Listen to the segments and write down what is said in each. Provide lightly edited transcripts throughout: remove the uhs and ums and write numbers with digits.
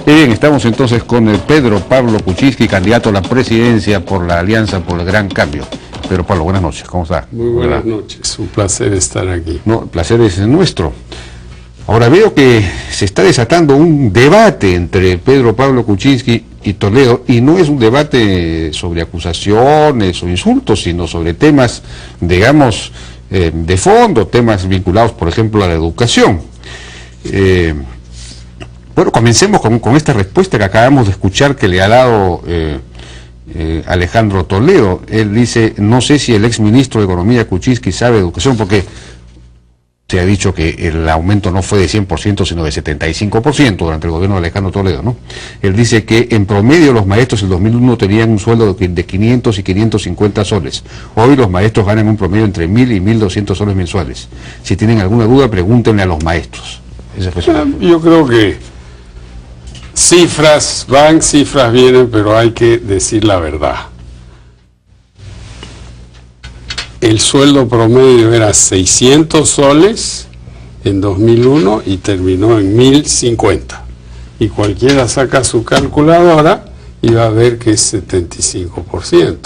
Bien, estamos entonces con el Pedro Pablo Kuczynski, candidato a la presidencia por la Alianza por el Gran Cambio. Pedro Pablo, buenas noches, ¿cómo está? Muy buenas noches, un placer estar aquí. No, el placer es nuestro. Ahora veo que se está desatando un debate entre Pedro Pablo Kuczynski y Toledo, y no es un debate sobre acusaciones o insultos, sino sobre temas, digamos, de fondo, temas vinculados, por ejemplo, a la educación. Bueno, comencemos con esta respuesta que acabamos de escuchar que le ha dado Alejandro Toledo. Él dice, no sé si el exministro de Economía Kuczynski sabe de educación, porque se ha dicho que el aumento no fue de 100%, sino de 75% durante el gobierno de Alejandro Toledo, ¿no? Él dice que en promedio los maestros en 2001 tenían un sueldo de 500 y 550 soles. Hoy los maestros ganan un promedio entre 1.000 y 1.200 soles mensuales. Si tienen alguna duda, pregúntenle a los maestros. Yo creo que cifras van, cifras vienen, pero hay que decir la verdad. El sueldo promedio era 600 soles en 2001 y terminó en 1.050. Y cualquiera saca su calculadora y va a ver que es 75%.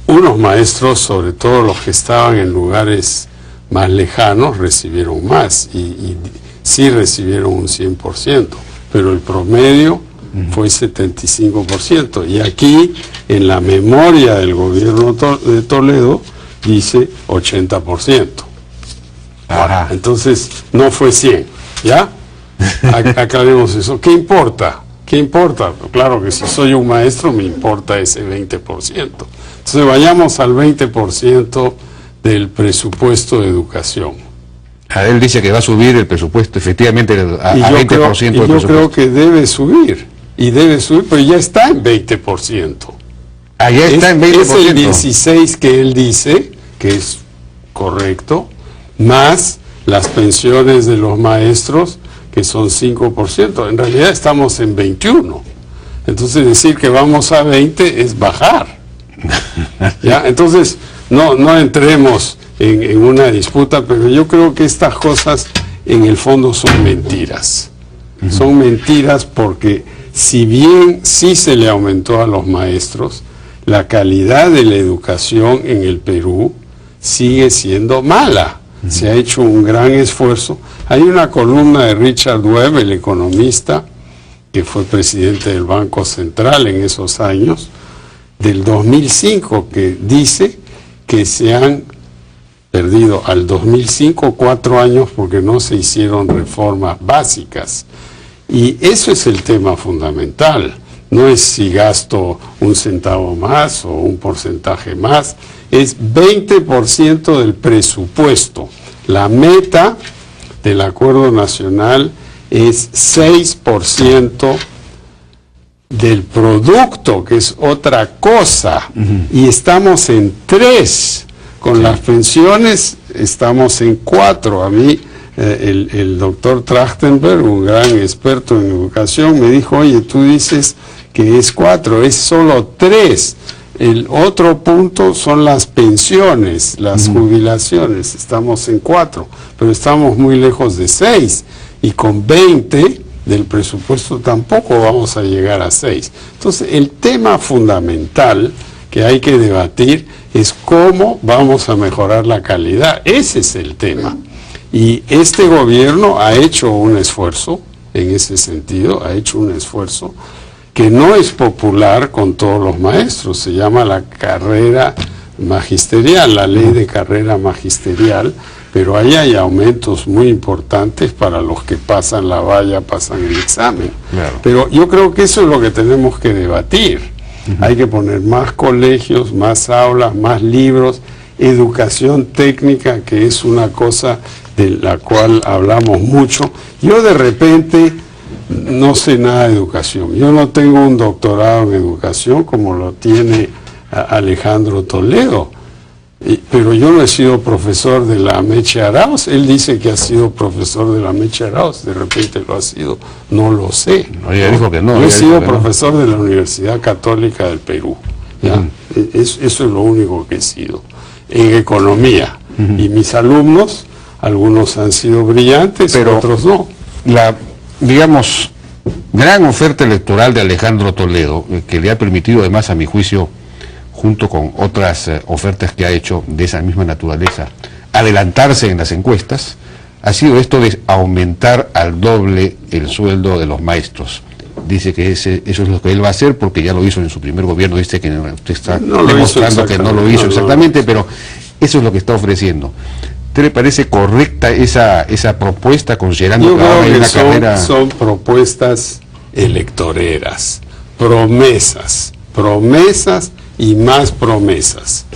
Unos maestros, sobre todo los que estaban en lugares más lejanos, recibieron más y sí recibieron un 100%, pero el promedio fue 75%. Y aquí, en la memoria del gobierno de Toledo, dice 80%. Bueno, entonces, no fue 100, ¿ya? Aclaremos eso. ¿Qué importa? ¿Qué importa? Claro que si soy un maestro, me importa ese 20%. Entonces, vayamos al 20% del presupuesto de educación. Él dice que va a subir el presupuesto, efectivamente, a 20% del presupuesto. Yo creo que debe subir, pero ya está en 20%. Ah, ya está en 20%. Es el 16 que él dice, que es correcto, más las pensiones de los maestros, que son 5%. En realidad estamos en 21%. Entonces decir que vamos a 20 es bajar. ¿Ya? Entonces, no entremos en una disputa, pero yo creo que estas cosas en el fondo son mentiras. Son mentiras porque si bien sí se le aumentó a los maestros, la calidad de la educación en el Perú sigue siendo mala. Se ha hecho un gran esfuerzo. Hay una columna de Richard Webb, el economista, que fue presidente del Banco Central en esos años, del 2005, que dice que se han perdido al 2005 4 años porque no se hicieron reformas básicas. Y eso es el tema fundamental. No es si gasto un centavo más o un porcentaje más, es 20% del presupuesto. La meta del Acuerdo Nacional es 6% del producto, que es otra cosa, y estamos en 3%. Con las pensiones estamos en 4%. A mí el doctor Trachtenberg, un gran experto en educación, me dijo, oye, tú dices que es 4%, es solo 3%. El otro punto son las pensiones, las jubilaciones, estamos en 4%, pero estamos muy lejos de 6%, y con 20% del presupuesto tampoco vamos a llegar a 6%. Entonces, el tema fundamental que hay que debatir es cómo vamos a mejorar la calidad. Ese es el tema. Y este gobierno ha hecho un esfuerzo en ese sentido, ha hecho un esfuerzo que no es popular con todos los maestros. Se llama la carrera magisterial, la ley de carrera magisterial, pero ahí hay aumentos muy importantes para los que pasan la valla, pasan el examen. Claro. Pero yo creo que eso es lo que tenemos que debatir. Hay que poner más colegios, más aulas, más libros, educación técnica, que es una cosa de la cual hablamos mucho. Yo de repente no sé nada de educación. Yo no tengo un doctorado en educación como lo tiene Alejandro Toledo. Pero yo no he sido profesor de la Meche Arauz. Él dice que ha sido profesor de la Meche Arauz, de repente lo ha sido, no lo sé. No, ella dijo que no. Yo he sido profesor de la Universidad Católica del Perú. ¿Ya? Eso es lo único que he sido, en economía. Y mis alumnos, algunos han sido brillantes, pero otros no. Digamos, gran oferta electoral de Alejandro Toledo, que le ha permitido además, a mi juicio, junto con otras ofertas que ha hecho de esa misma naturaleza, adelantarse en las encuestas, ha sido esto de aumentar al doble el sueldo de los maestros. Dice que eso es lo que él va a hacer porque ya lo hizo en su primer gobierno. Dice que usted está demostrando que no lo hizo exactamente, pero eso es lo que está ofreciendo. ¿Te le parece correcta esa propuesta, considerando que ahora hay una carrera? Son propuestas electoreras, promesas y más promesas.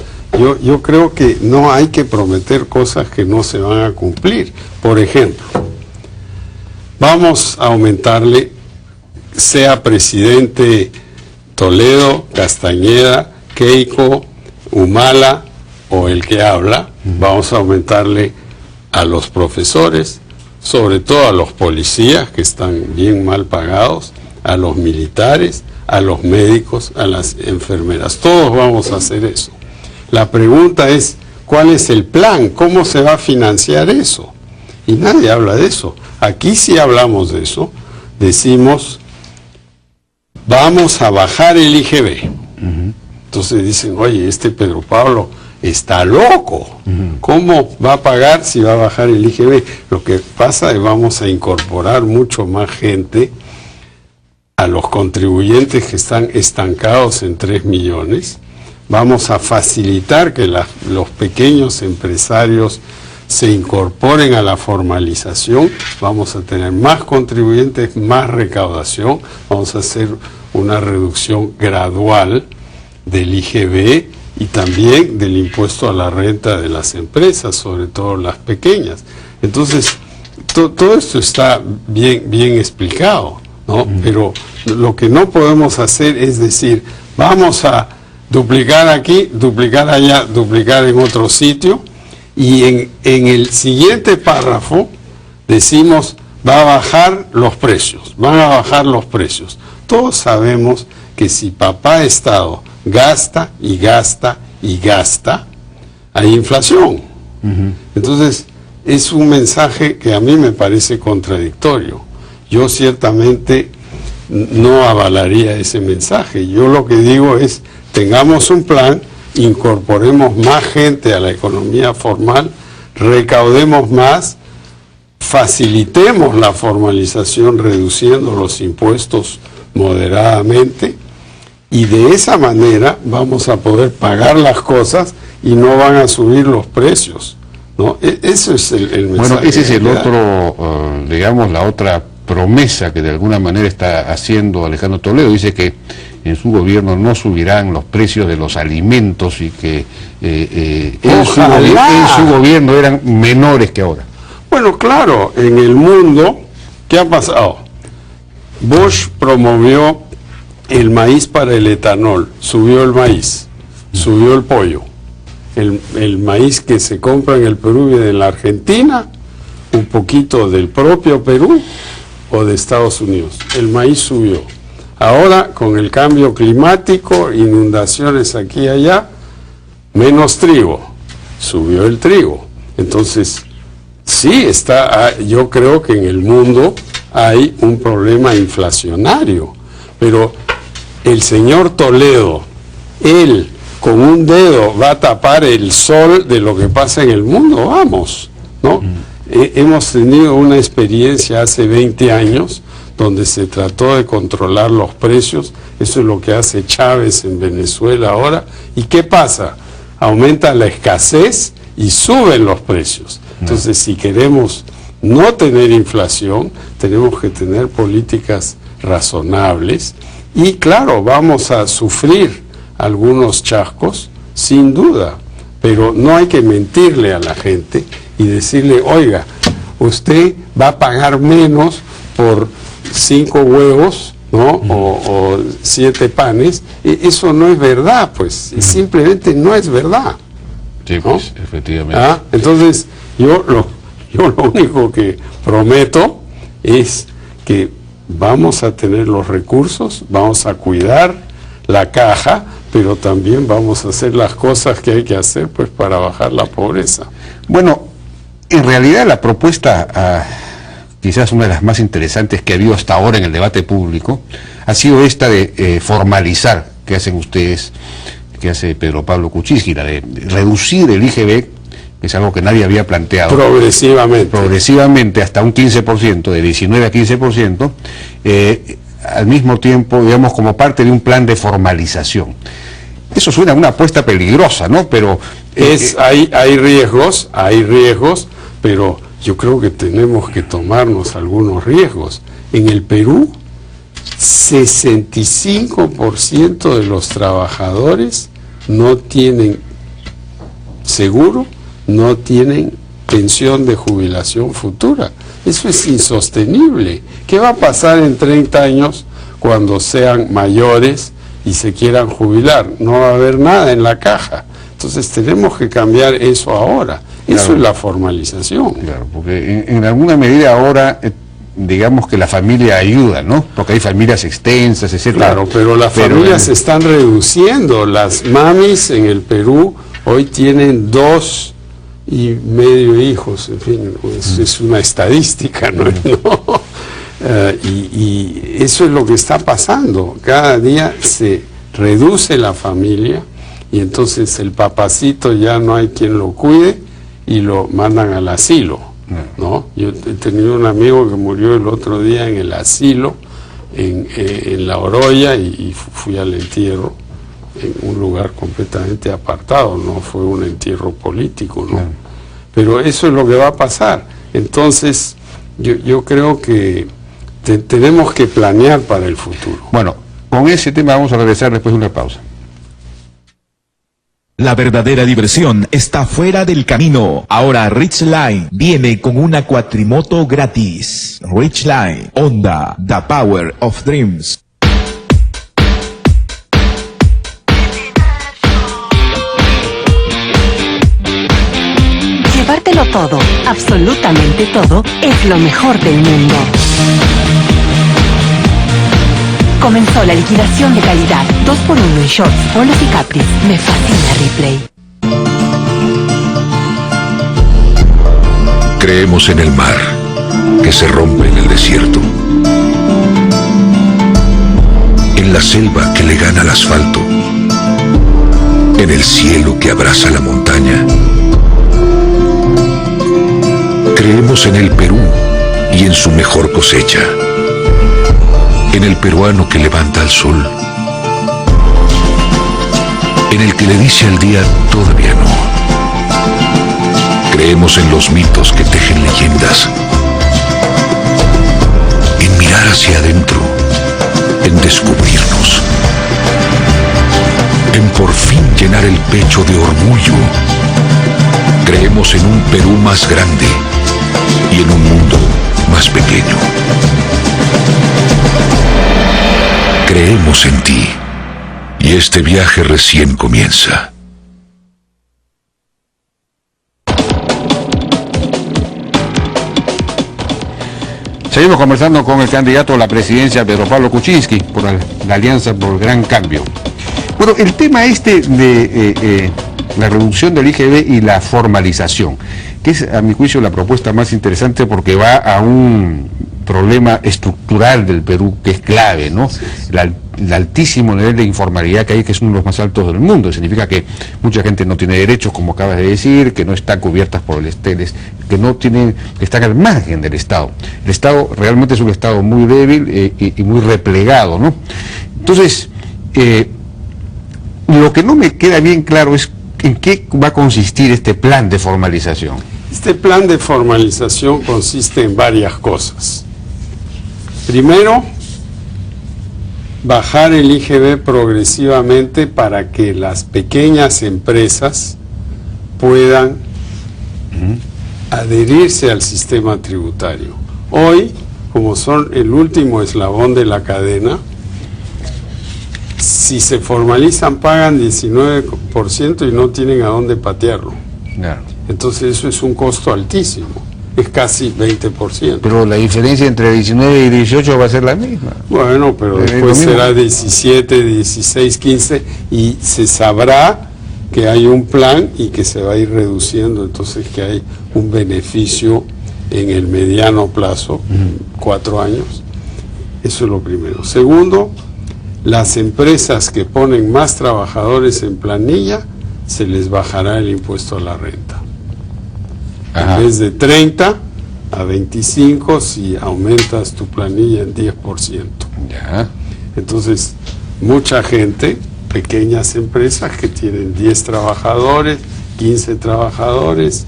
Yo creo que no hay que prometer cosas que no se van a cumplir. Por ejemplo, vamos a aumentarle, sea presidente Toledo, Castañeda, Keiko, Humala o el que habla, vamos a aumentarle a los profesores, sobre todo a los policías que están bien mal pagados, a los militares, a los médicos, a las enfermeras. Todos vamos a hacer eso. La pregunta es, ¿cuál es el plan? ¿Cómo se va a financiar eso? Y nadie habla de eso. Aquí sí hablamos de eso. Decimos, vamos a bajar el IGB. Entonces dicen, oye, este Pedro Pablo está loco. ¿Cómo va a pagar si va a bajar el IGB? Lo que pasa es que vamos a incorporar mucho más gente a los contribuyentes que están estancados en 3 millones. Vamos a facilitar que los pequeños empresarios se incorporen a la formalización. Vamos a tener más contribuyentes, más recaudación. Vamos a hacer una reducción gradual del IGB y también del impuesto a la renta de las empresas, sobre todo las pequeñas. Entonces, todo esto está bien explicado, ¿no? Pero lo que no podemos hacer es decir, vamos a duplicar aquí, duplicar allá, duplicar en otro sitio, y en el siguiente párrafo decimos, va a bajar los precios, van a bajar los precios. Todos sabemos que si papá Estado gasta y gasta y gasta, hay inflación. Entonces, es un mensaje que a mí me parece contradictorio. Yo ciertamente no avalaría ese mensaje. Yo lo que digo es, tengamos un plan, incorporemos más gente a la economía formal, recaudemos más, facilitemos la formalización reduciendo los impuestos moderadamente, y de esa manera vamos a poder pagar las cosas y no van a subir los precios, ¿no? Eso es el mensaje. Bueno, ese es el otro, digamos, la otra promesa que de alguna manera está haciendo Alejandro Toledo. Dice que en su gobierno no subirán los precios de los alimentos y que en su gobierno eran menores que ahora. Bueno, claro, en el mundo, ¿qué ha pasado? Bush promovió el maíz para el etanol, subió el maíz, subió el pollo. El maíz que se compra en el Perú y en la Argentina, un poquito del propio Perú o de Estados Unidos. El maíz subió. Ahora, con el cambio climático, inundaciones aquí y allá, menos trigo, subió el trigo. Entonces, sí yo creo que en el mundo hay un problema inflacionario, pero el señor Toledo, él con un dedo va a tapar el sol de lo que pasa en el mundo, vamos, ¿no? Hemos tenido una experiencia hace 20 años donde se trató de controlar los precios. Eso es lo que hace Chávez en Venezuela ahora. ¿Y qué pasa? Aumenta la escasez y suben los precios. Entonces, si queremos no tener inflación, tenemos que tener políticas razonables. Y claro, vamos a sufrir algunos chascos, sin duda, pero no hay que mentirle a la gente y decirle, oiga, usted va a pagar menos por 5 huevos, ¿no? O 7 panes. Eso no es verdad, pues, simplemente no es verdad. Sí, pues, ¿no? Efectivamente. Entonces, yo lo único que prometo es que vamos a tener los recursos, vamos a cuidar la caja, pero también vamos a hacer las cosas que hay que hacer, pues, para bajar la pobreza. Bueno, en realidad la propuesta quizás una de las más interesantes que ha habido hasta ahora en el debate público, ha sido esta de formalizar, que hacen ustedes, que hace Pedro Pablo Kuczynski, la de reducir el IGB, que es algo que nadie había planteado. Progresivamente hasta un 15%, de 19 a 15%, al mismo tiempo, digamos, como parte de un plan de formalización. Eso suena a una apuesta peligrosa, ¿no? Pero hay riesgos, pero yo creo que tenemos que tomarnos algunos riesgos. En el Perú, 65% de los trabajadores no tienen seguro, no tienen pensión de jubilación futura. Eso es insostenible. ¿Qué va a pasar en 30 años cuando sean mayores y se quieran jubilar? No va a haber nada en la caja. Entonces tenemos que cambiar eso ahora. Eso Claro. es la formalización. Claro, porque en alguna medida ahora, digamos que la familia ayuda, ¿no? Porque hay familias extensas, etcétera. Claro, pero las familias se están reduciendo. Las mamis en el Perú hoy tienen 2,5 hijos, en fin, es una estadística, ¿no? Y eso es lo que está pasando. Cada día se reduce la familia y entonces el papacito ya no hay quien lo cuide y lo mandan al asilo, ¿no? Yo he tenido un amigo que murió el otro día en el asilo, en La Oroya, y fui al entierro en un lugar completamente apartado, no fue un entierro político, ¿no? Pero eso es lo que va a pasar. Entonces, yo creo que tenemos que planear para el futuro. Bueno, con ese tema vamos a regresar después de una pausa. La verdadera diversión está fuera del camino. Ahora Ridgeline viene con una cuatrimoto gratis. Ridgeline, Honda, the power of dreams. Llevártelo todo, absolutamente todo, es lo mejor del mundo. Comenzó la liquidación de calidad. 2x1 en shorts, polos y capris. Me fascina Ripley. Creemos en el mar, que se rompe en el desierto. En la selva que le gana al asfalto. En el cielo que abraza la montaña. Creemos en el Perú y en su mejor cosecha. En el peruano que levanta el sol. En el que le dice al día todavía no. Creemos en los mitos que tejen leyendas. En mirar hacia adentro. En descubrirnos. En por fin llenar el pecho de orgullo. Creemos en un Perú más grande y en un mundo más pequeño. Creemos en ti, y este viaje recién comienza. Seguimos conversando con el candidato a la presidencia, Pedro Pablo Kuczynski, por la Alianza por el Gran Cambio. Bueno, el tema de la reducción del IGB y la formalización, que es a mi juicio la propuesta más interesante porque va a un problema estructural del Perú que es clave, ¿no? El altísimo nivel de informalidad que hay, que es uno de los más altos del mundo. Significa que mucha gente no tiene derechos, como acabas de decir, que no están cubiertas por el Esteles, que no tienen, que están al margen del Estado. El Estado realmente es un Estado muy débil y muy replegado, ¿no? Entonces, lo que no me queda bien claro es en qué va a consistir este plan de formalización. Este plan de formalización consiste en varias cosas. Primero, bajar el IGB progresivamente para que las pequeñas empresas puedan adherirse al sistema tributario. Hoy, como son el último eslabón de la cadena, si se formalizan pagan 19% y no tienen a dónde patearlo. Claro. Entonces eso es un costo altísimo, es casi 20%. Pero la diferencia entre 19 y 18 va a ser la misma. Bueno, pero después será 17, 16, 15 y se sabrá que hay un plan y que se va a ir reduciendo, entonces que hay un beneficio en el mediano plazo, 4 años. Eso es lo primero. Segundo, las empresas que ponen más trabajadores en planilla, se les bajará el impuesto a la renta. Ajá. En vez de 30 a 25 si aumentas tu planilla en 10%. Ya. Entonces, mucha gente, pequeñas empresas que tienen 10 trabajadores, 15 trabajadores,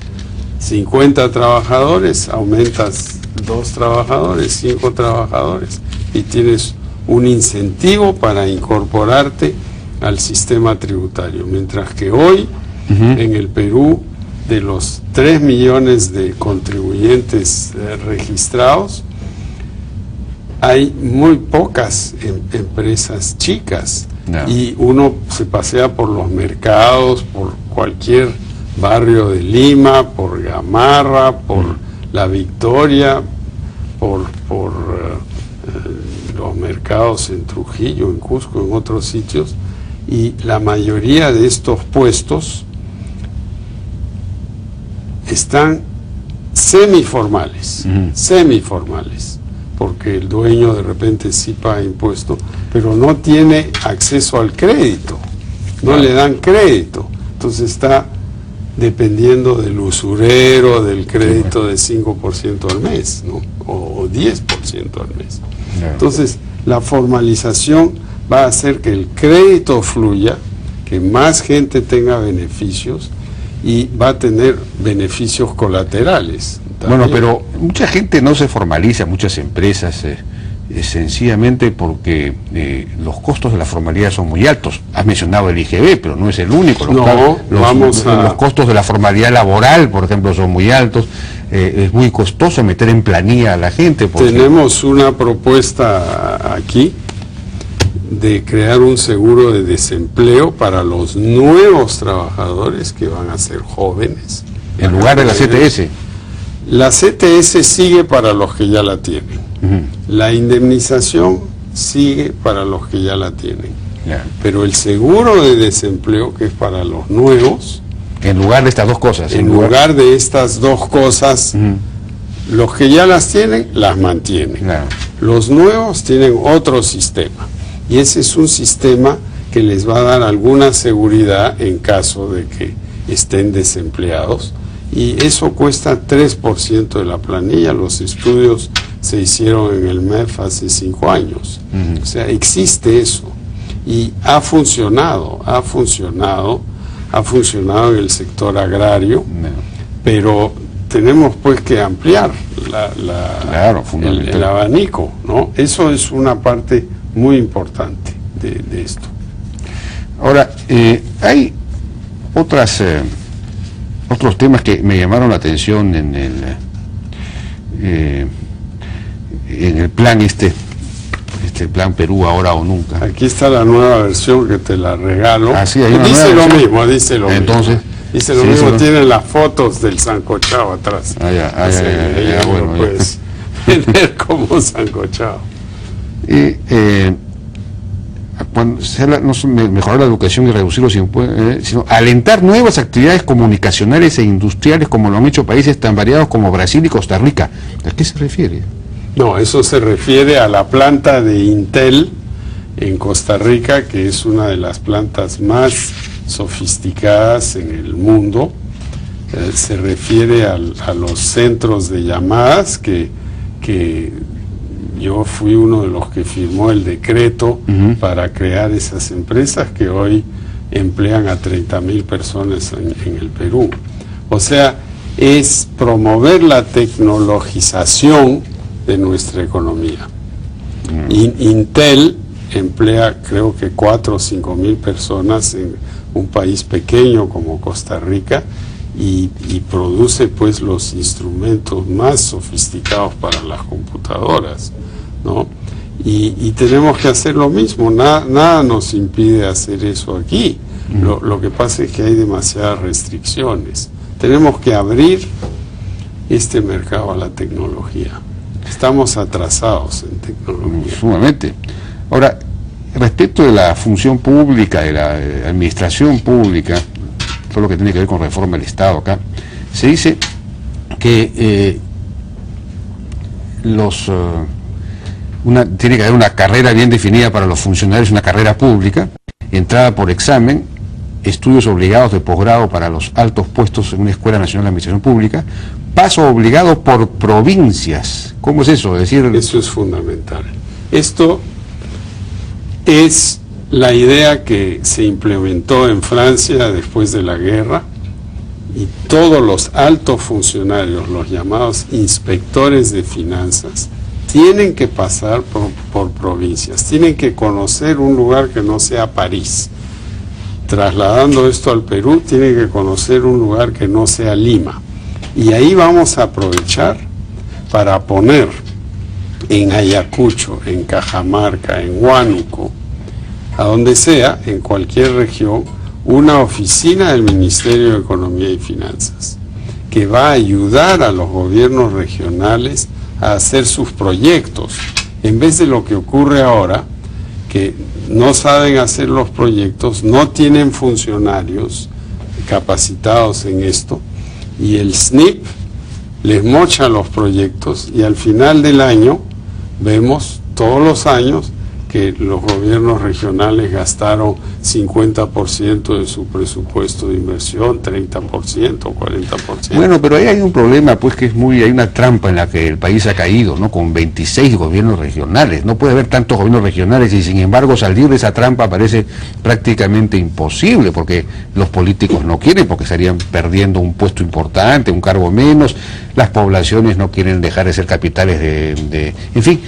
50 trabajadores, aumentas 2 trabajadores, 5 trabajadores y tienes un incentivo para incorporarte al sistema tributario. Mientras que hoy, en el Perú, de los 3 millones de contribuyentes registrados, hay muy pocas empresas chicas. No. Y uno se pasea por los mercados, por cualquier barrio de Lima, por Gamarra, por La Victoria, por los mercados en Trujillo, en Cusco, en otros sitios, y la mayoría de estos puestos están semiformales, porque el dueño de repente sí paga impuesto, pero no tiene acceso al crédito, no le dan crédito, entonces está dependiendo del usurero, del crédito de 5% al mes, ¿no? o 10% al mes. Entonces, la formalización va a hacer que el crédito fluya, que más gente tenga beneficios y va a tener beneficios colaterales también. Bueno, pero mucha gente no se formaliza, muchas empresas, sencillamente porque los costos de la formalidad son muy altos. Has mencionado el IGB, pero no es el único. Los costos de la formalidad laboral, por ejemplo, son muy altos. Es muy costoso meter en planilla a la gente. Tenemos una propuesta aquí de crear un seguro de desempleo para los nuevos trabajadores que van a ser jóvenes. En lugar de la CTS. La CTS sigue para los que ya la tienen. La indemnización sigue para los que ya la tienen. Pero el seguro de desempleo, que es para los nuevos, en lugar de estas dos cosas. En lugar de estas dos cosas, los que ya las tienen, las mantienen. Los nuevos tienen otro sistema. Y ese es un sistema que les va a dar alguna seguridad en caso de que estén desempleados. Y eso cuesta 3% de la planilla. Los estudios se hicieron en el MEF hace 5 años. O sea, existe eso. Y ha funcionado en el sector agrario, pero tenemos pues que ampliar el abanico, ¿no? Eso es una parte muy importante de esto. Ahora, hay otros temas que me llamaron la atención en el plan plan Perú ahora o nunca. Aquí está la nueva versión que te la regalo. Ah, sí, hay una dice nueva lo versión. mismo, dice lo Entonces, mismo. Dice lo mismo, tiene las fotos del sancochado atrás. Bueno, puedes ver como sancochado. Cuando se habla no solo de mejorar la educación y reducir los impuestos, sino alentar nuevas actividades comunicacionales e industriales como lo han hecho países tan variados como Brasil y Costa Rica. ¿A qué se refiere? No, eso se refiere a la planta de Intel en Costa Rica, que es una de las plantas más sofisticadas en el mundo. Se refiere a los centros de llamadas que yo fui uno de los que firmó el decreto para crear esas empresas que hoy emplean a 30.000 personas en el Perú. O sea, es promover la tecnologización de nuestra economía. Intel emplea creo que 4 o 5.000 personas en un país pequeño como Costa Rica y produce pues los instrumentos más sofisticados para las computadoras, ¿no? Y tenemos que hacer lo mismo, nada nos impide hacer eso aquí. Lo que pasa es que hay demasiadas restricciones. Tenemos que abrir este mercado a la tecnología. Estamos atrasados en tecnología. Sumamente. Ahora, respecto de la función pública, de la administración pública, todo lo que tiene que ver con reforma del Estado acá, se dice que tiene que haber una carrera bien definida para los funcionarios, una carrera pública, entrada por examen, estudios obligados de posgrado para los altos puestos en una Escuela Nacional de Administración Pública, paso obligado por provincias. ¿Cómo es eso? Eso es fundamental. Esto es la idea que se implementó en Francia después de la guerra, y todos los altos funcionarios, los llamados inspectores de finanzas, tienen que pasar por provincias, tienen que conocer un lugar que no sea París. Trasladando esto al Perú, tienen que conocer un lugar que no sea Lima. Y ahí vamos a aprovechar para poner en Ayacucho, en Cajamarca, en Huánuco, a donde sea, en cualquier región, una oficina del Ministerio de Economía y Finanzas, que va a ayudar a los gobiernos regionales a hacer sus proyectos, en vez de lo que ocurre ahora, que no saben hacer los proyectos, no tienen funcionarios capacitados en esto, y el SNIP les mocha los proyectos, y al final del año vemos todos los años que los gobiernos regionales gastaron 50% de su presupuesto de inversión, 30%, 40%. Bueno, pero ahí hay un problema, pues que hay una trampa en la que el país ha caído, ¿no? Con 26 gobiernos regionales. No puede haber tantos gobiernos regionales y sin embargo salir de esa trampa parece prácticamente imposible, porque los políticos no quieren, porque estarían perdiendo un puesto importante, un cargo menos, las poblaciones no quieren dejar de ser capitales en fin,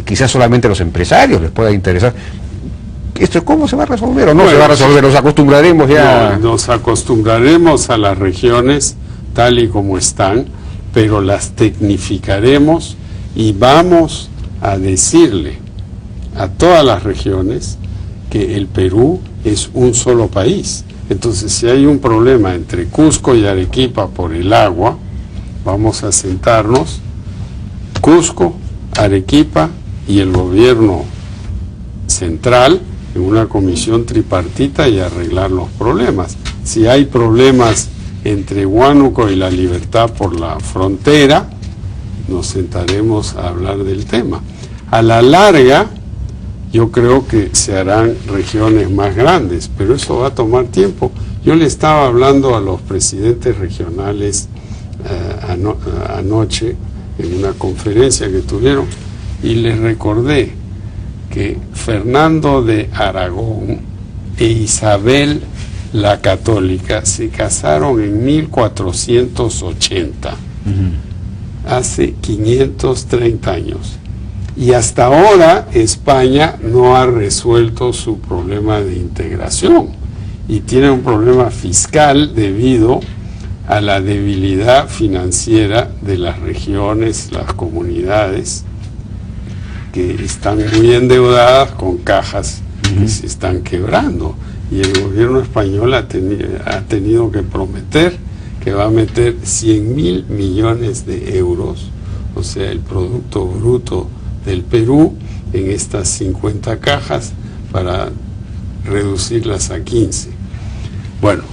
quizás solamente los empresarios les pueda interesar. ¿Esto cómo se va a resolver o no se va a resolver? ¿Nos acostumbraremos ya? No, nos acostumbraremos a las regiones tal y como están, pero las tecnificaremos y vamos a decirle a todas las regiones que el Perú es un solo país. Entonces, si hay un problema entre Cusco y Arequipa por el agua, vamos a sentarnos, Cusco, Arequipa y el gobierno central, en una comisión tripartita, y arreglar los problemas. Si hay problemas entre Huánuco y La Libertad por la frontera, nos sentaremos a hablar del tema. A la larga, yo creo que se harán regiones más grandes, pero eso va a tomar tiempo. Yo le estaba hablando a los presidentes regionales anoche en una conferencia que tuvieron, y les recordé que Fernando de Aragón e Isabel la Católica se casaron en 1480, hace 530 años. Y hasta ahora España no ha resuelto su problema de integración y tiene un problema fiscal debido a la debilidad financiera de las regiones, las comunidades, que están muy endeudadas con cajas que se están quebrando. Y el gobierno español ha tenido que prometer que va a meter 100.000 millones de euros, o sea, el Producto Bruto del Perú, en estas 50 cajas para reducirlas a 15. Bueno,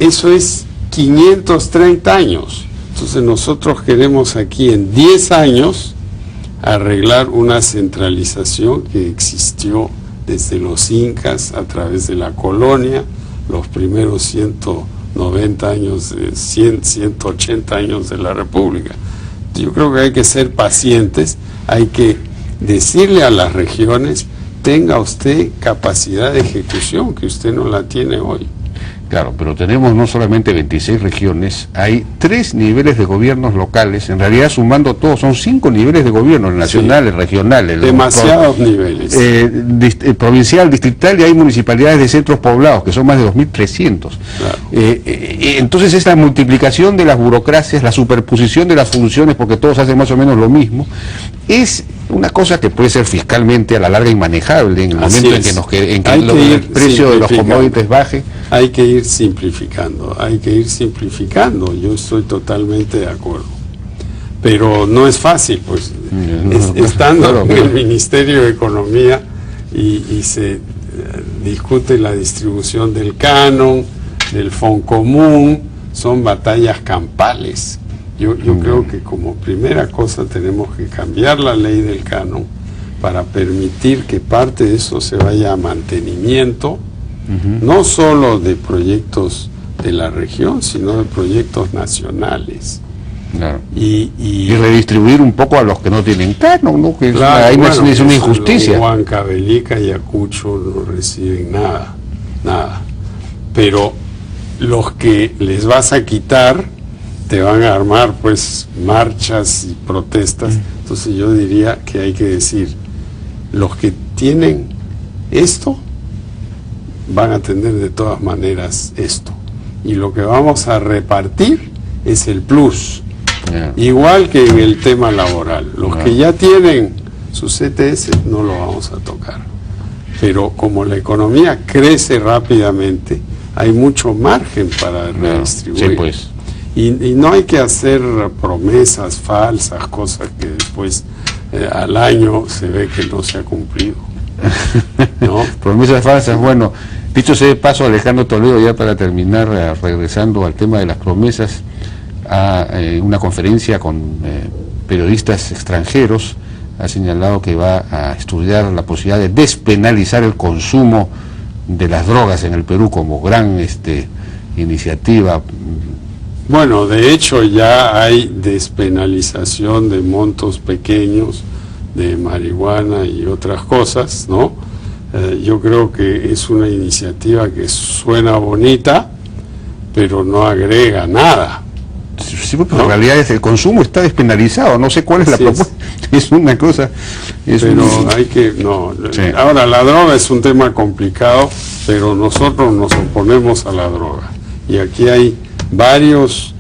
eso es 530 años. Entonces nosotros queremos aquí en 10 años arreglar una centralización que existió desde los incas a través de la colonia, los primeros 190 años, 180 años de la República. Yo creo que hay que ser pacientes, hay que decirle a las regiones, tenga usted capacidad de ejecución, que usted no la tiene hoy. Claro, pero tenemos no solamente 26 regiones, hay 3 niveles de gobiernos locales, en realidad sumando todos son 5 niveles de gobierno, nacionales, regionales. Demasiados niveles. Provincial, distrital, y hay municipalidades de centros poblados, que son más de 2.300. Claro. Entonces esta multiplicación de las burocracias, la superposición de las funciones, porque todos hacen más o menos lo mismo, es una cosa que puede ser fiscalmente a la larga inmanejable en el momento en que el precio de los commodities baje. Hay que ir simplificando, yo estoy totalmente de acuerdo. Pero no es fácil, pues, estando en el Ministerio de Economía y se discute la distribución del canon, del Fondo Común, son batallas campales. Yo creo que como primera cosa tenemos que cambiar la ley del canon para permitir que parte de eso se vaya a mantenimiento, no solo de proyectos de la región, sino de proyectos nacionales. Claro. Y redistribuir un poco a los que no tienen canon, ¿no? Que claro, ahí bueno, es una injusticia. Huancavelica y Ayacucho no reciben nada. Pero los que les vas a quitar te van a armar pues marchas y protestas. Entonces yo diría que hay que decir, los que tienen esto van a tener de todas maneras esto. Y lo que vamos a repartir es el plus. Yeah. Igual que en el tema laboral. Los que ya tienen sus CTS no lo vamos a tocar. Pero como la economía crece rápidamente, hay mucho margen para redistribuir. Sí, pues. Y no hay que hacer promesas falsas, cosas que después al año se ve que no se ha cumplido. ¿No? Promesas falsas. Bueno, dicho sea de paso, Alejandro Toledo, ya para terminar, regresando al tema de las promesas, a una conferencia con periodistas extranjeros, ha señalado que va a estudiar la posibilidad de despenalizar el consumo de las drogas en el Perú como gran iniciativa. Bueno, de hecho ya hay despenalización de montos pequeños de marihuana y otras cosas, ¿no? Yo creo que es una iniciativa que suena bonita, pero no agrega nada. Sí, porque en realidad el consumo está despenalizado, no sé cuál es la propuesta, es una cosa... hay que... No, sí. Ahora, la droga es un tema complicado, pero nosotros nos oponemos a la droga. Y aquí hay varios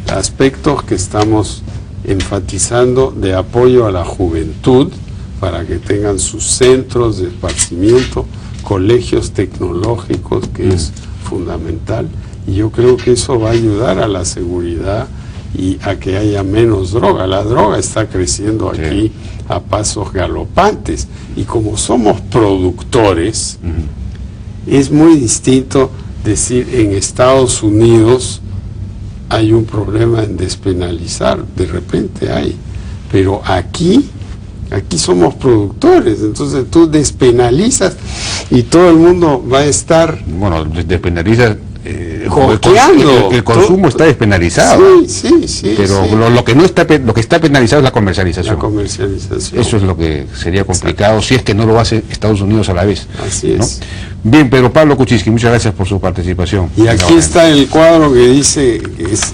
aspectos que estamos enfatizando de apoyo a la juventud para que tengan sus centros de esparcimiento, colegios tecnológicos, que es fundamental, y yo creo que eso va a ayudar a la seguridad y a que haya menos droga. La droga está creciendo aquí a pasos galopantes, y como somos productores, es muy distinto decir en Estados Unidos hay un problema en despenalizar, de repente hay, pero aquí somos productores, entonces tú despenalizas y todo el mundo va a estar... Bueno, despenalizas... coqueando. El consumo está despenalizado. Sí. Pero sí. Lo que no está, lo que está penalizado es la comercialización. La comercialización. Eso es lo que sería complicado. Exacto. Si es que no lo hace Estados Unidos a la vez. Así ¿no? es. Bien, Pedro Pablo Kuczynski, muchas gracias por su participación. Y aquí está el cuadro que dice,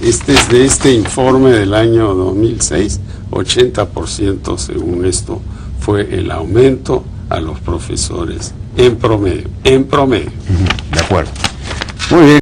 este es de este informe del año 2006, 80% según esto fue el aumento a los profesores en promedio. De acuerdo. Muy bien.